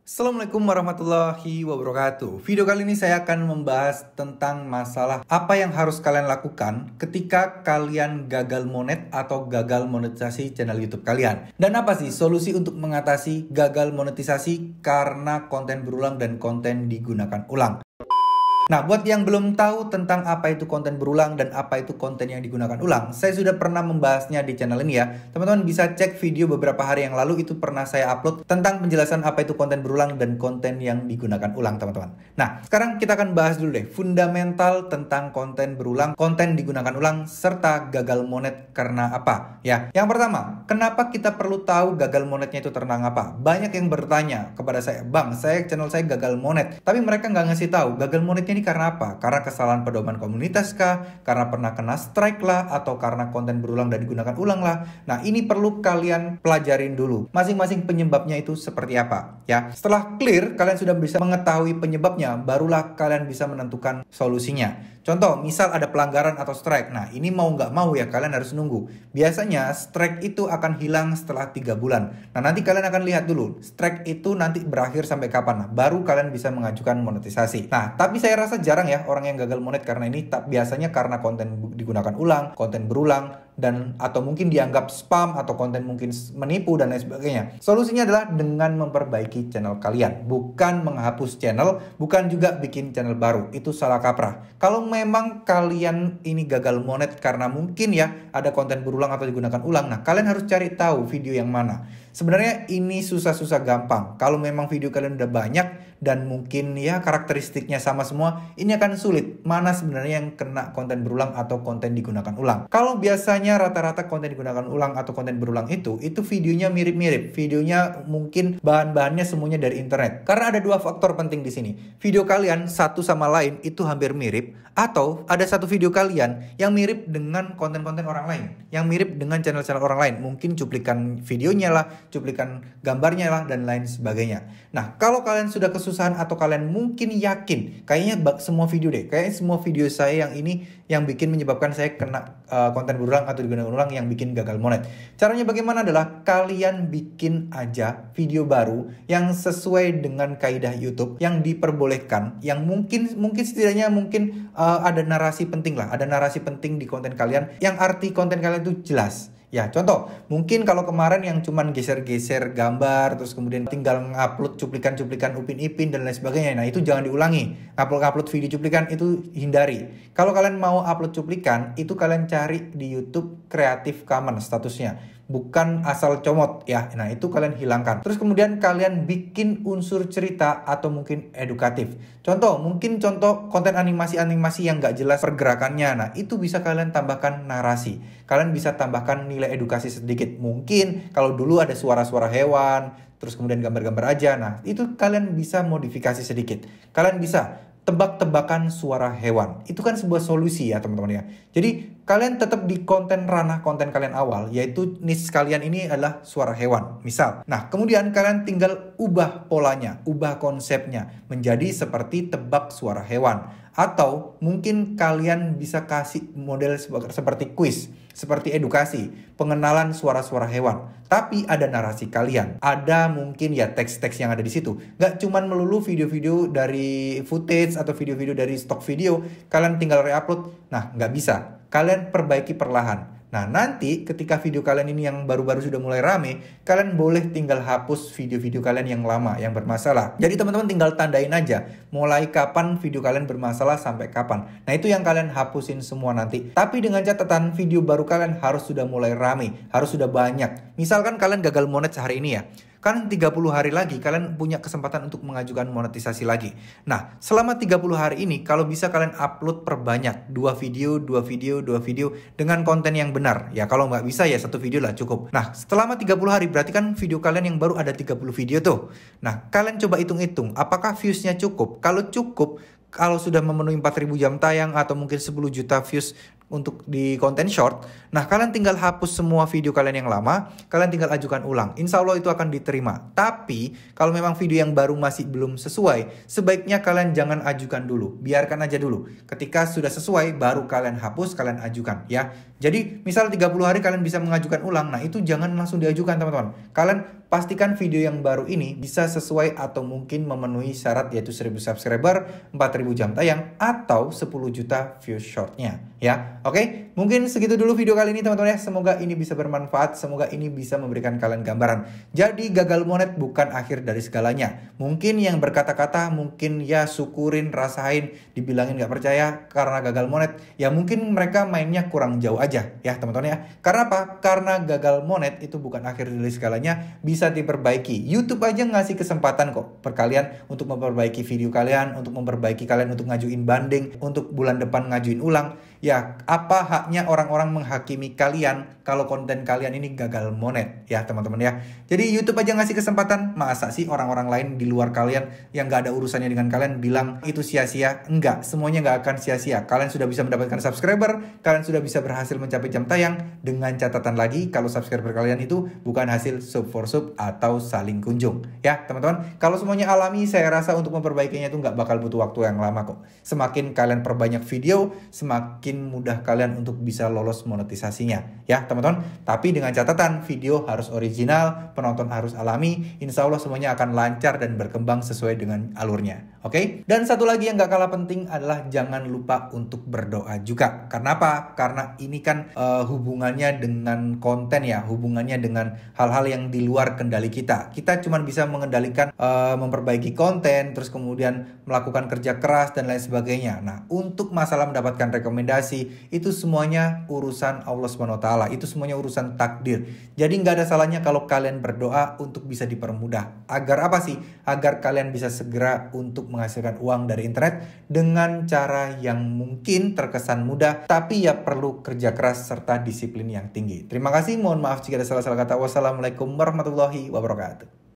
Assalamualaikum warahmatullahi wabarakatuh. Video kali ini saya akan membahas tentang masalah apa yang harus kalian lakukan ketika kalian gagal monet atau gagal monetisasi channel YouTube kalian. Dan apa sih solusi untuk mengatasi gagal monetisasi karena konten berulang dan konten digunakan ulang? Nah, buat yang belum tahu tentang apa itu konten berulang dan apa itu konten yang digunakan ulang, saya sudah pernah membahasnya di channel ini ya. Teman-teman bisa cek video beberapa hari yang lalu, itu pernah saya upload tentang penjelasan apa itu konten berulang dan konten yang digunakan ulang, teman-teman. Nah, sekarang kita akan bahas dulu deh fundamental tentang konten berulang, konten digunakan ulang, serta gagal monet karena apa ya. Yang pertama, kenapa kita perlu tahu gagal monetnya itu tentang apa? Banyak yang bertanya kepada saya, "Bang, channel saya gagal monet." Tapi mereka nggak ngasih tahu gagal monetnya ini karena apa? Karena kesalahan pedoman komunitas kah? Karena pernah kena strike lah? Atau karena konten berulang dan digunakan ulang lah? Nah, ini perlu kalian pelajarin dulu. Masing-masing penyebabnya itu seperti apa ya. Setelah clear, kalian sudah bisa mengetahui penyebabnya, barulah kalian bisa menentukan solusinya. Contoh, misal ada pelanggaran atau strike. Nah, ini mau nggak mau ya kalian harus nunggu. Biasanya strike itu akan hilang setelah 3 bulan. Nah, nanti kalian akan lihat dulu, strike itu nanti berakhir sampai kapan. Nah, baru kalian bisa mengajukan monetisasi. Nah, tapi saya rasa jarang ya orang yang gagal monet karena ini. Biasanya karena konten digunakan ulang, konten berulang, dan atau mungkin dianggap spam atau konten mungkin menipu dan lain sebagainya. Solusinya adalah dengan memperbaiki channel kalian, bukan menghapus channel, bukan juga bikin channel baru. Itu salah kaprah. Kalau memang kalian ini gagal monet karena mungkin ya ada konten berulang atau digunakan ulang, nah kalian harus cari tahu video yang mana. Sebenarnya ini susah-susah gampang. Kalau memang video kalian udah banyak dan mungkin ya karakteristiknya sama semua, ini akan sulit. Mana sebenarnya yang kena konten berulang atau konten digunakan ulang? Kalau biasanya rata-rata konten digunakan ulang atau konten berulang itu videonya mirip-mirip. Videonya mungkin bahan-bahannya semuanya dari internet. Karena ada dua faktor penting di sini. Video kalian satu sama lain itu hampir mirip, atau ada satu video kalian yang mirip dengan konten-konten orang lain, yang mirip dengan channel-channel orang lain. Mungkin cuplikan videonya lah, cuplikan gambarnya lah, dan lain sebagainya. Nah, kalau kalian sudah kesusahan atau kalian mungkin yakin, kayaknya semua video saya yang ini yang bikin menyebabkan saya kena konten berulang atau digunakan ulang yang bikin gagal monet. Caranya bagaimana adalah kalian bikin aja video baru yang sesuai dengan kaidah YouTube, yang diperbolehkan, yang mungkin setidaknya ada narasi penting lah, ada narasi penting di konten kalian, yang arti konten kalian itu jelas. Ya, contoh, mungkin kalau kemarin yang cuman geser-geser gambar, terus kemudian tinggal ngupload cuplikan-cuplikan Upin Ipin dan lain sebagainya, nah itu jangan diulangi. Upload video cuplikan itu hindari. Kalau kalian mau upload cuplikan, itu kalian cari di YouTube Creative Commons statusnya, bukan asal comot ya. Nah, itu kalian hilangkan. Terus kemudian kalian bikin unsur cerita atau mungkin edukatif. Contoh konten animasi-animasi yang gak jelas pergerakannya. Nah, itu bisa kalian tambahkan narasi. Kalian bisa tambahkan nilai edukasi sedikit. Mungkin kalau dulu ada suara-suara hewan, terus kemudian gambar-gambar aja. Nah, itu kalian bisa modifikasi sedikit. Kalian bisa tebak-tebakan suara hewan. Itu kan sebuah solusi ya teman-teman ya. Jadi kalian tetap di ranah konten kalian awal, yaitu niche kalian ini adalah suara hewan misal. Nah, kemudian kalian tinggal ubah polanya, ubah konsepnya menjadi seperti tebak suara hewan. Atau mungkin kalian bisa kasih model seperti kuis, seperti edukasi, pengenalan suara-suara hewan. Tapi ada narasi kalian, ada mungkin ya teks-teks yang ada di situ. Gak cuman melulu video-video dari footage atau video-video dari stok video, kalian tinggal re-upload. Nah, gak bisa. Kalian perbaiki perlahan. Nah, nanti ketika video kalian ini yang baru-baru sudah mulai rame, kalian boleh tinggal hapus video-video kalian yang lama, yang bermasalah. Jadi teman-teman tinggal tandain aja, mulai kapan video kalian bermasalah sampai kapan. Nah, itu yang kalian hapusin semua nanti. Tapi dengan catatan video baru kalian harus sudah mulai rame, harus sudah banyak. Misalkan kalian gagal monet sehari ini ya. Kan 30 hari lagi kalian punya kesempatan untuk mengajukan monetisasi lagi. Nah, selama 30 hari ini kalau bisa kalian upload perbanyak 2 video dengan konten yang benar. Ya kalau nggak bisa ya 1 video lah cukup. Nah, selama 30 hari berarti kan video kalian yang baru ada 30 video tuh. Nah, kalian coba hitung-hitung apakah viewsnya cukup. Kalau cukup, kalau sudah memenuhi 4.000 jam tayang atau mungkin 10 juta views untuk di konten short. Nah, kalian tinggal hapus semua video kalian yang lama, kalian tinggal ajukan ulang. Insya Allah itu akan diterima. Tapi, kalau memang video yang baru masih belum sesuai, sebaiknya kalian jangan ajukan dulu. Biarkan aja dulu. Ketika sudah sesuai, baru kalian hapus, kalian ajukan ya. Jadi, misal 30 hari kalian bisa mengajukan ulang. Nah, itu jangan langsung diajukan teman-teman. Kalian pastikan video yang baru ini bisa sesuai atau mungkin memenuhi syarat, yaitu 1000 subscriber, 4000 jam tayang, atau 10 juta views shortnya ya. Oke, mungkin segitu dulu video kali ini teman-teman ya. Semoga ini bisa bermanfaat, semoga ini bisa memberikan kalian gambaran. Jadi gagal monet bukan akhir dari segalanya. Mungkin yang berkata-kata, mungkin ya syukurin, rasain, dibilangin gak percaya karena gagal monet, ya mungkin mereka mainnya kurang jauh aja ya teman-teman ya. Karena apa? Karena gagal monet itu bukan akhir dari segalanya, bisa diperbaiki. YouTube aja ngasih kesempatan kok per kalian untuk memperbaiki video kalian, untuk memperbaiki kalian untuk ngajuin banding, untuk bulan depan ngajuin ulang. Ya, apa haknya orang-orang menghakimi kalian kalau konten kalian ini gagal monet ya teman-teman ya. Jadi YouTube aja ngasih kesempatan, masa sih orang-orang lain di luar kalian yang gak ada urusannya dengan kalian bilang itu sia-sia? Enggak, semuanya gak akan sia-sia. Kalian sudah bisa mendapatkan subscriber, kalian sudah bisa berhasil mencapai jam tayang, dengan catatan lagi kalau subscriber kalian itu bukan hasil sub for sub atau saling kunjung ya teman-teman. Kalau semuanya alami, saya rasa untuk memperbaikinya itu nggak bakal butuh waktu yang lama kok. Semakin kalian perbanyak video, semakin mudah kalian untuk bisa lolos monetisasinya ya teman-teman. Tapi dengan catatan video harus original, penonton harus alami, insya Allah semuanya akan lancar dan berkembang sesuai dengan alurnya. Oke? Dan satu lagi yang gak kalah penting adalah jangan lupa untuk berdoa juga. Karena apa? Karena ini kan hubungannya dengan konten ya, hubungannya dengan hal-hal yang di luar kendali kita. Kita cuma bisa mengendalikan memperbaiki konten, terus kemudian melakukan kerja keras dan lain sebagainya. Nah, untuk masalah mendapatkan rekomendasi, itu semuanya urusan Allah SWT. Itu semuanya urusan takdir. Jadi nggak ada salahnya kalau kalian berdoa untuk bisa dipermudah. Agar apa sih? Agar kalian bisa segera untuk menghasilkan uang dari internet dengan cara yang mungkin terkesan mudah, tapi ya perlu kerja keras serta disiplin yang tinggi. Terima kasih, mohon maaf jika ada salah-salah kata. Wassalamualaikum warahmatullahi wabarakatuh.